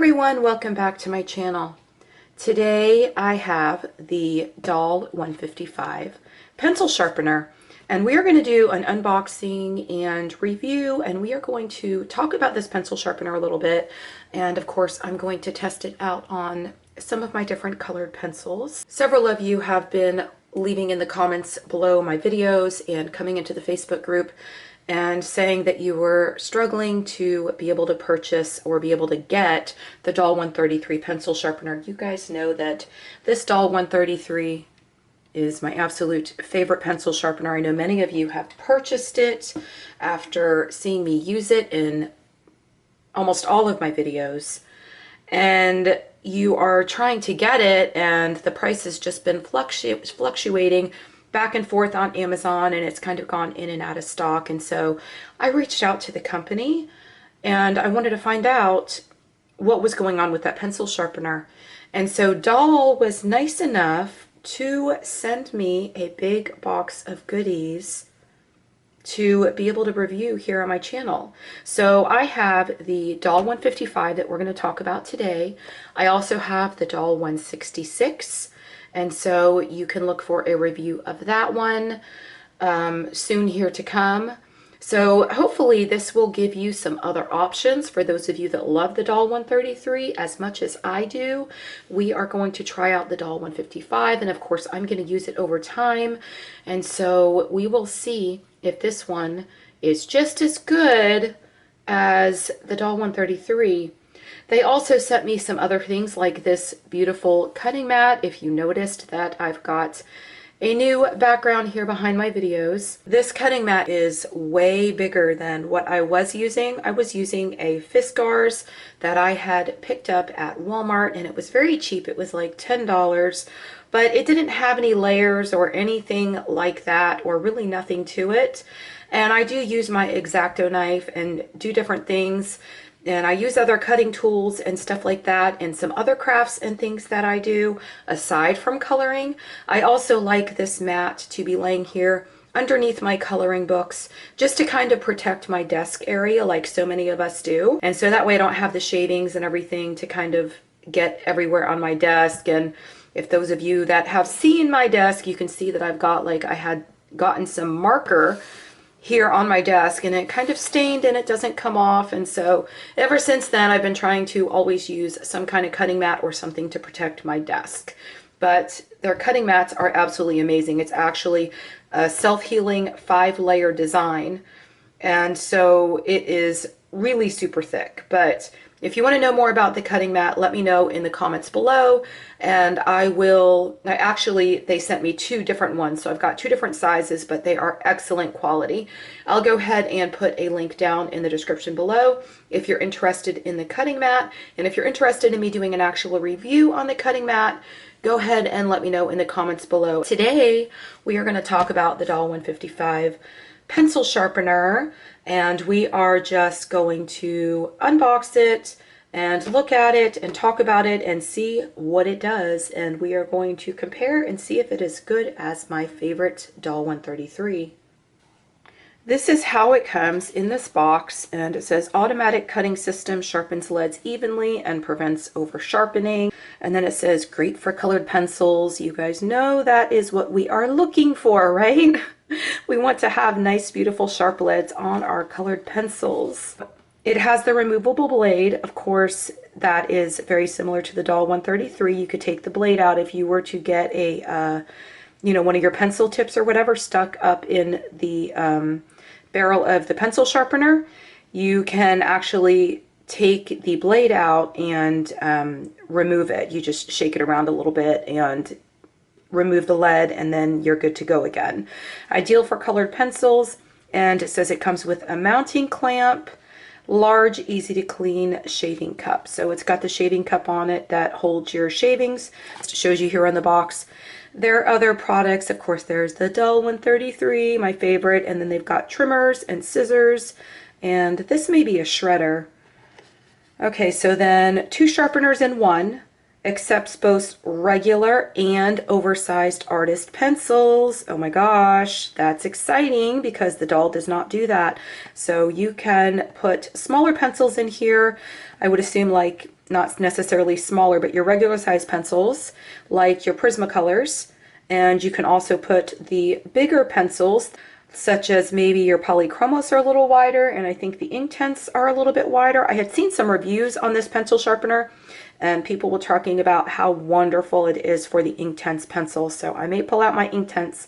everyone, welcome back to my channel. Today I have the Dahle 155 pencil sharpener, and we are going to do an unboxing and review, and we are going to talk about this pencil sharpener a little bit, and of course I'm going to test it out on some of my different colored pencils. Several of you have been leaving in the comments below my videos and coming into the Facebook group and saying that you were struggling to be able to purchase or be able to get the Dahle 133 pencil sharpener. You guys know that this Dahle 133 is my absolute favorite pencil sharpener. I know many of you have purchased it after seeing me use it in almost all of my videos, and you are trying to get it, and the price has just been fluctuating back and forth on Amazon, and it's kind of gone in and out of stock. And so I reached out to the company and I wanted to find out what was going on with that pencil sharpener. And so Dahle was nice enough to send me a big box of goodies to be able to review here on my channel. So I have the Dahle 155 that we're going to talk about today. I also have the Dahle 166. And so you can look for a review of that one soon here to come. So hopefully this will give you some other options for those of you that love the Dahle 133 as much as I do. We are going to try out the Dahle 155, and of course I'm going to use it over time. And so we will see if this one is just as good as the Dahle 133. They also sent me some other things like this beautiful cutting mat. If you noticed that I've got a new background here behind my videos. This cutting mat is way bigger than what I was using. I was using a Fiskars that I had picked up at Walmart, and it was very cheap. It was like $10, but it didn't have any layers or anything like that, or really nothing to it. And I do use my X-Acto knife and do different things. And I use other cutting tools and stuff like that, and some other crafts and things that I do aside from coloring. I also like this mat to be laying here underneath my coloring books, just to kind of protect my desk area like so many of us do. And so that way I don't have the shavings and everything to kind of get everywhere on my desk. And if those of you that have seen my desk, you can see that I've got, like, I had gotten some marker here on my desk, and it kind of stained and it doesn't come off. And so ever since then I've been trying to always use some kind of cutting mat or something to protect my desk. But their cutting mats are absolutely amazing. It's actually a self-healing 5-layer design, and so it is really super thick. But if you want to know more about the cutting mat, let me know in the comments below, and they sent me 2 different ones, so I've got 2 different sizes, but they are excellent quality. I'll go ahead and put a link down in the description below if you're interested in the cutting mat, and if you're interested in me doing an actual review on the cutting mat, go ahead and let me know in the comments below. Today, we are going to talk about the Dahle 155 pencil sharpener, and we are just going to unbox it and look at it and talk about it and see what it does, and we are going to compare and see if it is good as my favorite Dahle 133. This is how it comes in this box, and it says automatic cutting system sharpens leads evenly and prevents over sharpening. And then it says great for colored pencils. You guys know that is what we are looking for, right? We want to have nice, beautiful, sharp leads on our colored pencils. It has the removable blade. Of course, that is very similar to the Dahle 133. You could take the blade out if you were to get a, one of your pencil tips or whatever stuck up in the barrel of the pencil sharpener. You can actually take the blade out and remove it. You just shake it around a little bit and remove the lead, and then you're good to go again. Ideal for colored pencils, and it says it comes with a mounting clamp, large, easy to clean shaving cup. So it's got the shaving cup on it that holds your shavings. It shows you here on the box. There are other products, of course. There's the Dahle 133, my favorite, and then they've got trimmers and scissors, and this may be a shredder. Okay, so then 2 sharpeners in one. Accepts both regular and oversized artist pencils. Oh my gosh, that's exciting because the Dahle does not do that. So you can put smaller pencils in here. I would assume like not necessarily smaller, but your regular size pencils, like your Prismacolors. And you can also put the bigger pencils, such as maybe your Polychromos are a little wider, and I think the Inktense are a little bit wider. I had seen some reviews on this pencil sharpener, and people were talking about how wonderful it is for the Inktense pencil. So I may pull out my Inktense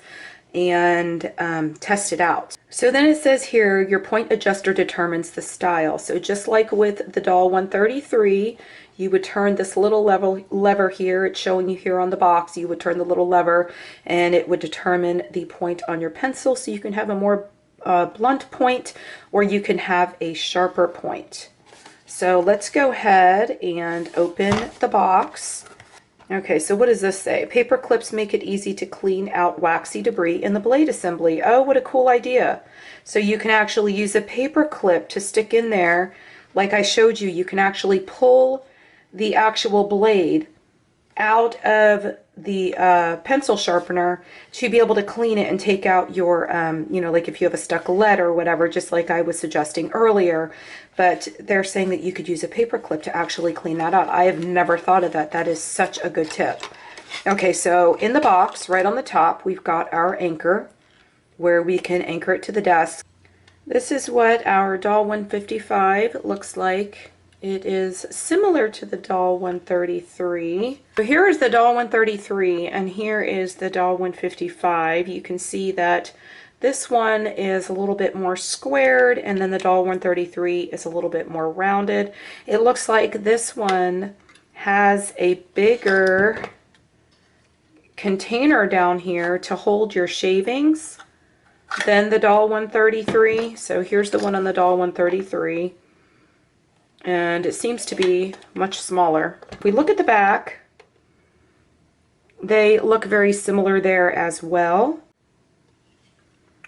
and test it out. So then it says here, your point adjuster determines the style. So just like with the Dahle 133, you would turn this little lever here. It's showing you here on the box. You would turn the little lever and it would determine the point on your pencil. So you can have a more blunt point, or you can have a sharper point. So let's go ahead and open the box. Okay, so what does this say? Paper clips make it easy to clean out waxy debris in the blade assembly. Oh, what a cool idea. So you can actually use a paper clip to stick in there. Like I showed you, you can actually pull the actual blade out of the pencil sharpener to be able to clean it and take out your, you know, like if you have a stuck lead or whatever, just like I was suggesting earlier. But they're saying that you could use a paper clip to actually clean that out. I have never thought of that. That is such a good tip. Okay, so in the box, right on the top, we've got our anchor where we can anchor it to the desk. This is what our Dahle 155 looks like. It is similar to the Dahle 133. So here is the Dahle 133 and here is the Dahle 155. You can see that this one is a little bit more squared and then the Dahle 133 is a little bit more rounded. It looks like this one has a bigger container down here to hold your shavings than the Dahle 133. So here's the one on the Dahle 133. And it seems to be much smaller. If we look at the back, they look very similar there as well.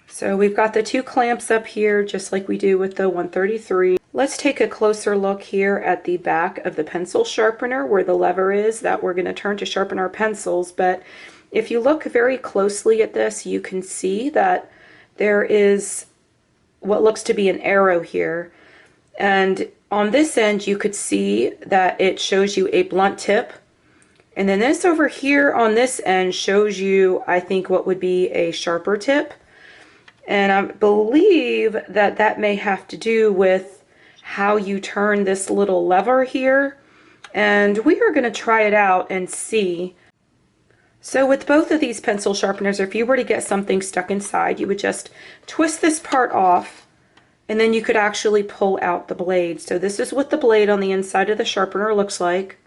So we've got the two clamps up here just like we do with the 133. Let's take a closer look here at the back of the pencil sharpener where the lever is that we're going to turn to sharpen our pencils. But if you look very closely at this, you can see that there is what looks to be an arrow here. And on this end, you could see that it shows you a blunt tip. And then this over here on this end shows you, I think, what would be a sharper tip. And I believe that that may have to do with how you turn this little lever here. And we are going to try it out and see. So with both of these pencil sharpeners, if you were to get something stuck inside, you would just twist this part off. And then you could actually pull out the blade. So this is what the blade on the inside of the sharpener looks like.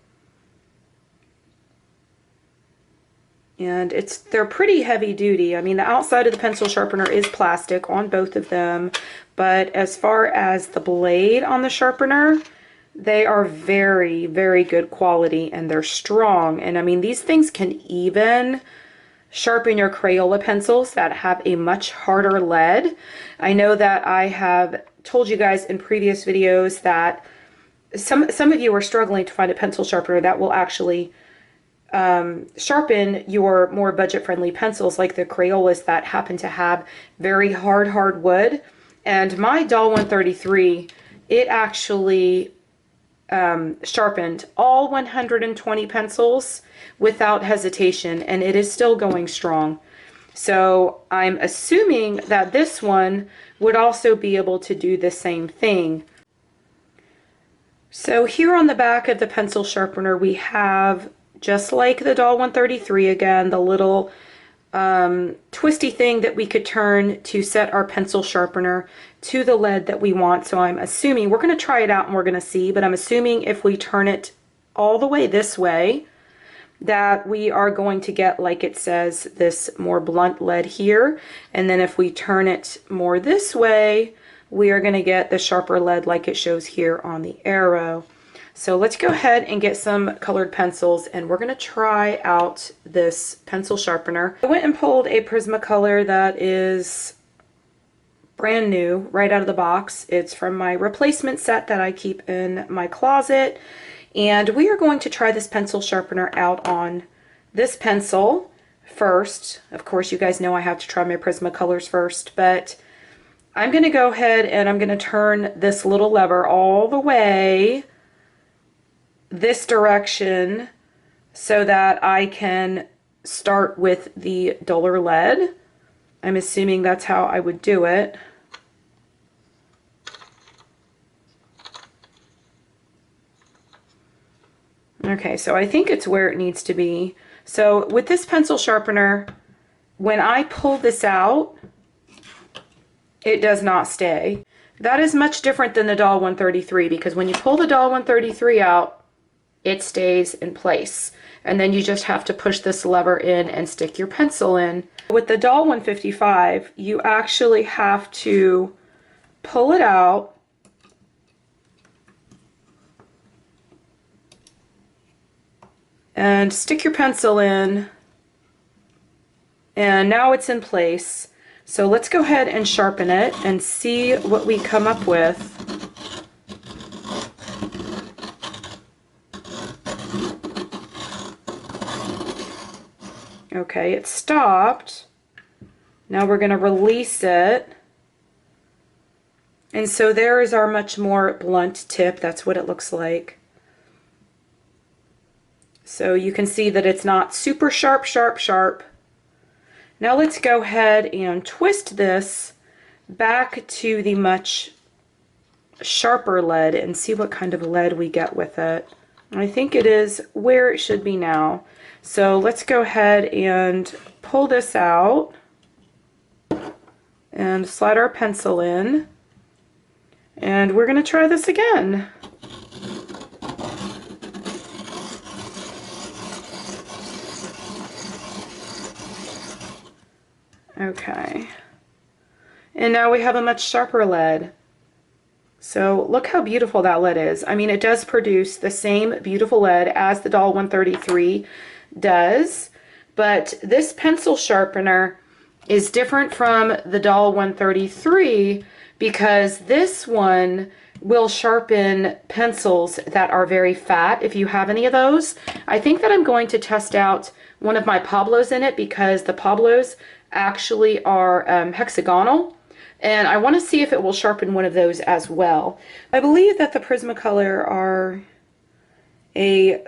And they're pretty heavy duty. I mean, the outside of the pencil sharpener is plastic on both of them. But as far as the blade on the sharpener, they are very, very good quality and they're strong. And I mean, these things can even sharpen your Crayola pencils that have a much harder lead. I know that I have told you guys in previous videos that some of you are struggling to find a pencil sharpener that will actually sharpen your more budget-friendly pencils like the Crayolas that happen to have very hard wood. And my Dahle 133, it actually sharpened all 120 pencils without hesitation, and it is still going strong. So I'm assuming that this one would also be able to do the same thing. So here on the back of the pencil sharpener we have, just like the Dahle 133 again, the little twisty thing that we could turn to set our pencil sharpener to the lead that we want. So I'm assuming, we're going to try it out and we're going to see, but I'm assuming if we turn it all the way this way, that we are going to get, like it says, this more blunt lead here. And then if we turn it more this way, we are going to get the sharper lead like it shows here on the arrow. So let's go ahead and get some colored pencils and we're going to try out this pencil sharpener. I went and pulled a Prismacolor that is brand new right out of the box. It's from my replacement set that I keep in my closet. And we are going to try this pencil sharpener out on this pencil first. Of course, you guys know I have to try my Prismacolors first, but I'm going to go ahead and I'm going to turn this little lever all the way this direction so that I can start with the duller lead. I'm assuming that's how I would do it. Okay, so I think it's where it needs to be. So with this pencil sharpener, when I pull this out, it does not stay. That is much different than the Dahle 133, because when you pull the Dahle 133 out, it stays in place. And then you just have to push this lever in and stick your pencil in. With the Dahle 155, you actually have to pull it out and stick your pencil in, and now it's in place. So let's go ahead and sharpen it and see what we come up with. Okay, it stopped. Now we're going to release it. And so there is our much more blunt tip. That's what it looks like. So you can see that it's not super sharp, sharp, sharp. Now let's go ahead and twist this back to the much sharper lead and see what kind of lead we get with it. I think it is where it should be now. So let's go ahead and pull this out and slide our pencil in. And we're going to try this again. Okay, and now we have a much sharper lead. So look how beautiful that lead is. I mean, it does produce the same beautiful lead as the Dahle 133 does, but this pencil sharpener is different from the Dahle 133 because this one will sharpen pencils that are very fat, if you have any of those. I think that I'm going to test out one of my Pablos in it because the Pablos actually are hexagonal, and I want to see if it will sharpen one of those as well. I believe that the Prismacolor are a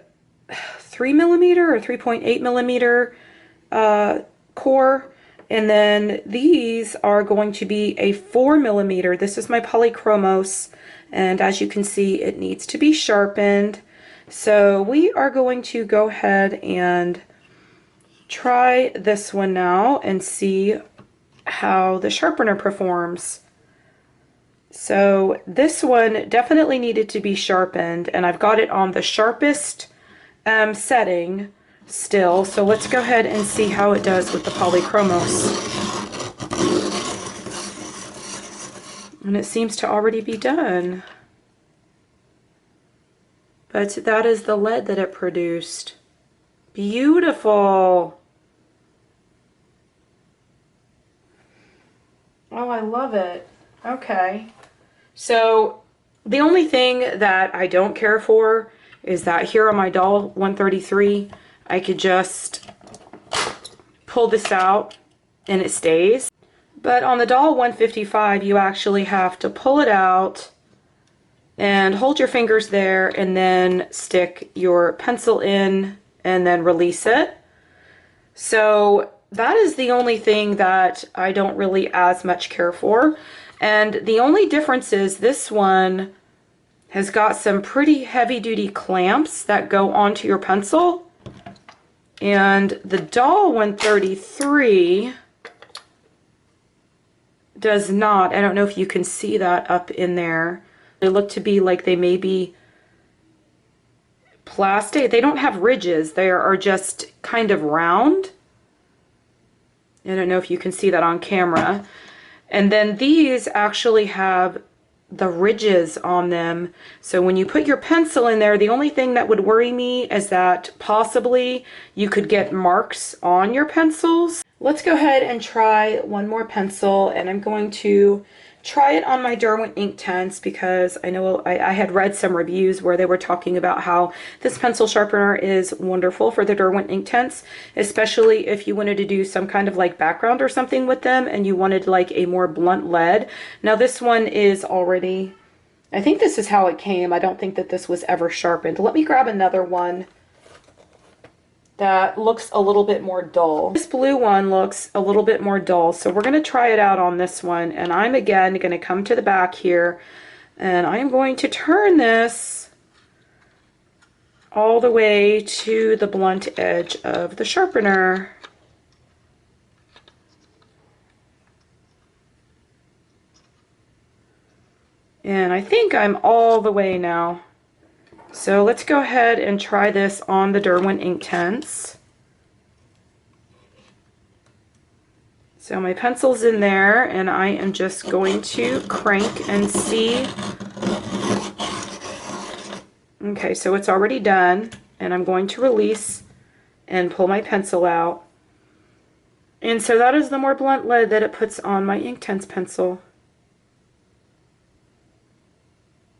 3mm or 3.8mm core, and then these are going to be a 4mm. This is my polychromos, and as you can see, it needs to be sharpened. So we are going to go ahead and try this one now and see how the sharpener performs. So this one definitely needed to be sharpened, and I've got it on the sharpest setting still. So let's go ahead and see how it does with the polychromos. And it seems to already be done. But that is the lead that it produced. Beautiful. Oh, I love it. Okay. So the only thing that I don't care for is that here on my Dahle 133, I could just pull this out and it stays. But on the Dahle 155, you actually have to pull it out and hold your fingers there and then stick your pencil in and then release it. So that is the only thing that I don't really as much care for. And the only difference is this one has got some pretty heavy-duty clamps that go onto your pencil. And the Dahle 133 does not. I don't know if you can see that up in there. They look to be like they may be plastic. They don't have ridges. They are just kind of round. I don't know if you can see that on camera. And then these actually have the ridges on them. So when you put your pencil in there, the only thing that would worry me is that possibly you could get marks on your pencils. Let's go ahead and try one more pencil, and I'm going to try it on my Derwent Inktense because I know I had read some reviews where they were talking about how this pencil sharpener is wonderful for the Derwent Inktense, especially if you wanted to do some kind of like background or something with them and you wanted like a more blunt lead. Now this one is already I think this is how it came. I don't think that this was ever sharpened. Let me grab another one that looks a little bit more dull. This blue one looks a little bit more dull, so we're going to try it out on this one. And I'm again going to come to the back here, and I'm going to turn this all the way to the blunt edge of the sharpener. And I think I'm all the way now. So let's go ahead and try this on the Derwent Inktense. So my pencil's in there, and I am just going to crank and see. Okay, so it's already done, and I'm going to release and pull my pencil out. And so that is the more blunt lead that it puts on my Inktense pencil.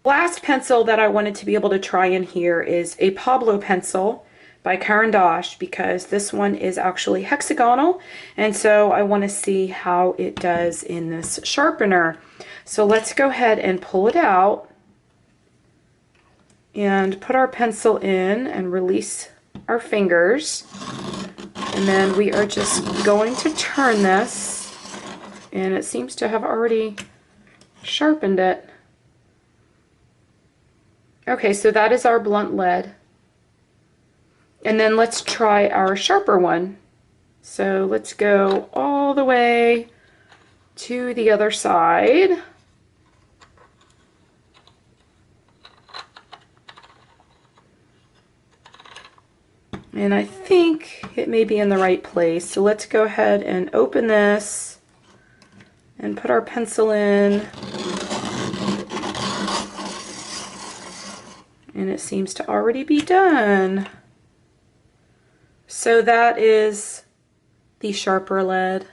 Last pencil that I wanted to be able to try in here is a Pablo pencil by Dahle, because this one is actually hexagonal, and so I want to see how it does in this sharpener. So let's go ahead and pull it out and put our pencil in and release our fingers, and then we are just going to turn this, and it seems to have already sharpened it. Okay, so that is our blunt lead. And then let's try our sharper one. So let's go all the way to the other side. And I think it may be in the right place. So let's go ahead and open this and put our pencil in. And it seems to already be done. So that is the sharper lead.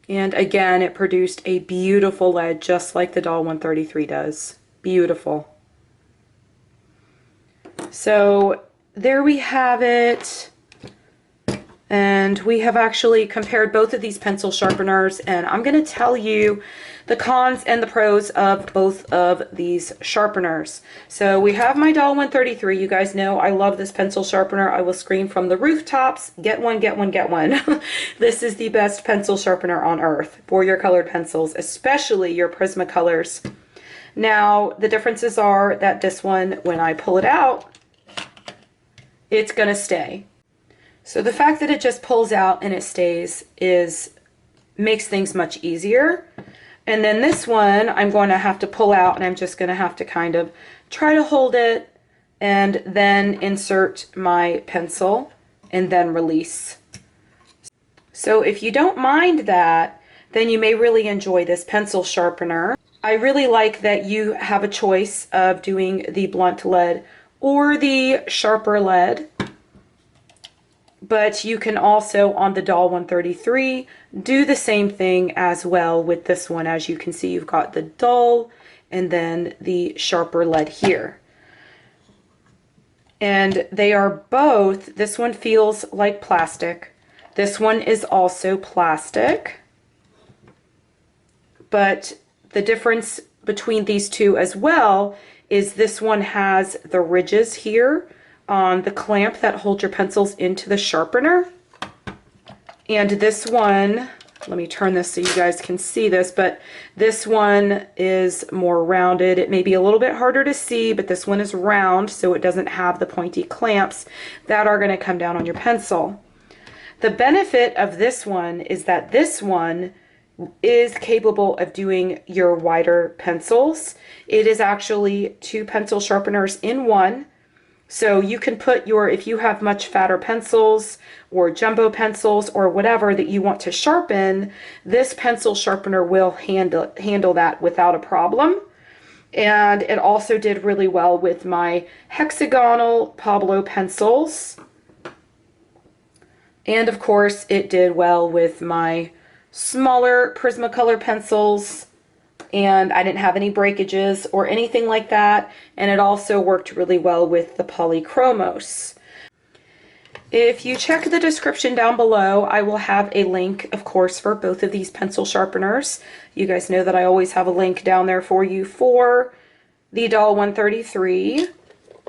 And again, it produced a beautiful lead, just like the Dahle 133 does. Beautiful. So there we have it. And we have actually compared both of these pencil sharpeners, and I'm going to tell you the cons and the pros of both of these sharpeners. So we have my Dahle 133. You guys know I love this pencil sharpener. I will scream from the rooftops, get one, get one, get one. This is the best pencil sharpener on earth for your colored pencils, especially your Prismacolors. Now, the differences are that this one, when I pull it out, it's going to stay. So the fact that it just pulls out and it stays makes things much easier. And then this one I'm going to have to pull out, and I'm just going to have to kind of try to hold it and then insert my pencil and then release. So if you don't mind that, then you may really enjoy this pencil sharpener. I really like that you have a choice of doing the blunt lead or the sharper lead. But you can also, on the Dahle 133, do the same thing as well with this one. As you can see, you've got the dull and then the sharper lead here. And they are both, this one feels like plastic. This one is also plastic. But the difference between these two as well is this one has the ridges here on the clamp that holds your pencils into the sharpener. And this one, let me turn this so you guys can see this, but this one is more rounded. It may be a little bit harder to see, but this one is round, so it doesn't have the pointy clamps that are going to come down on your pencil. The benefit of this one is that this one is capable of doing your wider pencils. It is actually 2 pencil sharpeners in one. So you can put your, if you have much fatter pencils or jumbo pencils or whatever that you want to sharpen, this pencil sharpener will handle that without a problem. And it also did really well with my hexagonal Pablo pencils. And of course it did well with my smaller Prismacolor pencils. And I didn't have any breakages or anything like that, and it also worked really well with the polychromos. If you check the description down below, I will have a link, of course, for both of these pencil sharpeners. You guys know that I always have a link down there for you for the Dahle 133.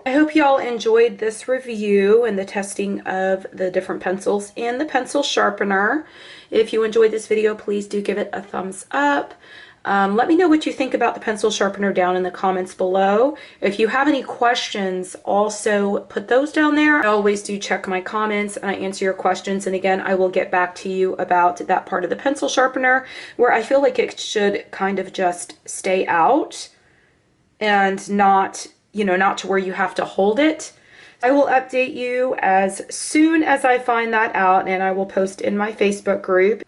I hope y'all enjoyed this review and the testing of the different pencils and the pencil sharpener. If you enjoyed this video, please do give it a thumbs up. Let me know what you think about the pencil sharpener down in the comments below. If you have any questions, also put those down there. I always do check my comments and I answer your questions. And again, I will get back to you about that part of the pencil sharpener where I feel like it should kind of just stay out and not, not to where you have to hold it. I will update you as soon as I find that out, and I will post in my Facebook group.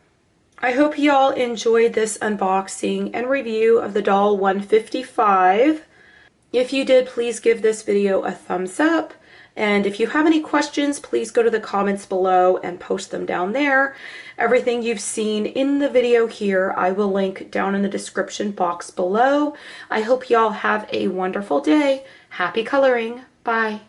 I hope y'all enjoyed this unboxing and review of the Dahle 155. If you did, please give this video a thumbs up. And if you have any questions, please go to the comments below and post them down there. Everything you've seen in the video here, I will link down in the description box below. I hope y'all have a wonderful day. Happy coloring. Bye.